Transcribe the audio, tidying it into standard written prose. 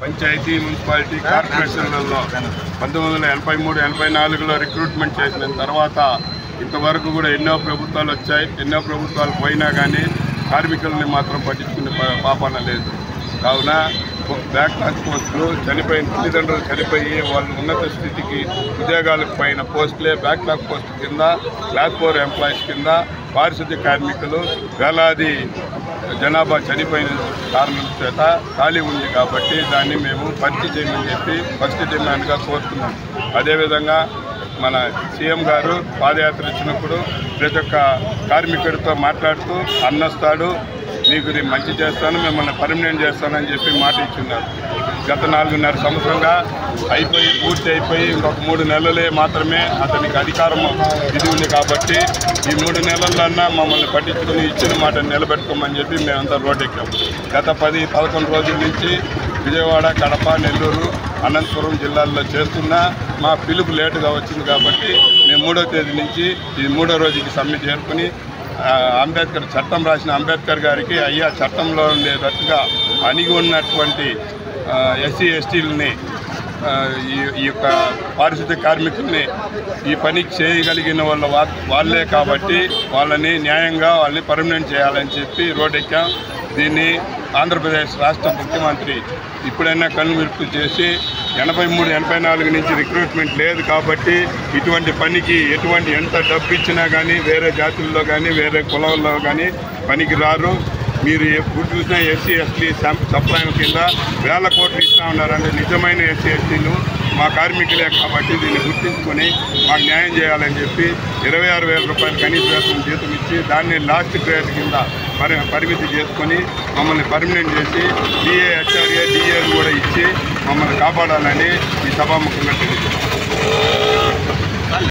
Panchayat municipality కార్పొరేషన్లలో 1983-84లో recruitment చేసిన తర్వాత ఇంతవరకు కూడా ఎన్నో ప్రభుత్వాలు వచ్చాయి. ఎన్నో ప్రభుత్వాలు పోయినా కానీ కార్మికులని మాత్రం పట్టించుకునే పాపాన లేదు. కావున బ్యాక్లాగ్ పోస్టులు తల్లిదండ్రులు చనిపోయి వాళ్ళు ఉన్నత స్థితికి ఉద్యోగాలకు పోయిన పోస్టులే బ్యాక్లాగ్ పోస్టు కింద క్లాస్ 4 ఎంప్లాయీస్ కింద పారిశుద్ధ్య కార్మికులు వేలాది జనాభా చనిపోయిన కారణం చేత ఖాళీ ఉంది కాబట్టి దాన్ని మేము భర్తీ చేయమని చెప్పి ఫస్ట్ డిమాండ్గా కోరుతున్నాం. అదేవిధంగా మన సీఎం గారు పాదయాత్ర ఇచ్చినప్పుడు ప్రతి ఒక్క కార్మికుడితో మాట్లాడుతూ అన్నస్తాడు, మీకు మంచి చేస్తాను, మిమ్మల్ని పర్మనెంట్ చేస్తానని చెప్పి మాట ఇచ్చున్నారు. గత 4.5 సంవత్సరంగా పూర్తి అయిపోయి ఇంకొక 3 నెలలే మాత్రమే అతనికి అధికారం ఇది ఉంది కాబట్టి ఈ 3 నెలలన్నా మమ్మల్ని పట్టించుకుని ఇచ్చిన మాట నిలబెట్టుకోమని చెప్పి మేమంతా రోడ్డు ఎక్కాము. గత 10-11 రోజుల నుంచి విజయవాడ, కడప, నెల్లూరు, అనంతపురం జిల్లాల్లో చేస్తున్నా మా పిలుపు లేటుగా వచ్చింది కాబట్టి మేము 3వ తేదీ నుంచి ఇది 3వ రోజుకి సమ్మె చేరుకుని అంబేద్కర్ చట్టం రాసిన అంబేద్కర్ గారికి అయ్యా చట్టంలో ఉండేటట్టుగా అణిగి ఉన్నటువంటి ఎస్సీ ఎస్టీలని ఈ యొక్క పారిశుద్ధ్య కార్మికుల్ని ఈ పని చేయగలిగిన వాళ్ళే కాబట్టి వాళ్ళని న్యాయంగా వాళ్ళని పర్మనెంట్ చేయాలని చెప్పి రోడ్ ఎక్కాం. దీన్ని ఆంధ్రప్రదేశ్ రాష్ట్ర ముఖ్యమంత్రి ఇప్పుడైనా కనుమిరుపు చేసి 83-84 నుంచి రిక్రూట్మెంట్ లేదు కాబట్టి ఇటువంటి పనికి ఎంత డబ్బు ఇచ్చినా కానీ వేరే జాతుల్లో కానీ వేరే కులంలో కానీ పనికి రారు. మీరు ఎప్పుడు చూసినా ఎస్సీ ఎస్టీ సప్లైల కింద వేల కోట్లు ఇస్తూ ఉన్నారంటే నిజమైన ఎస్సీ ఎస్టీలు మా కార్మికులే కాబట్టి దీన్ని గుర్తించుకొని మాకు న్యాయం చేయాలని చెప్పి 26,000 రూపాయలు కనీస వేతనం జీతం ఇచ్చి దాన్ని లాస్ట్ గ్రేడ్ కింద పరిమితి చేసుకొని మమ్మల్ని పర్మనెంట్ చేసి డిఏ హెచ్ఆర్ఏ డిఏలు కూడా ఇచ్చి మమ్మల్ని కాపాడాలని ఈ సభాముఖంగా తెలియజేస్తాం.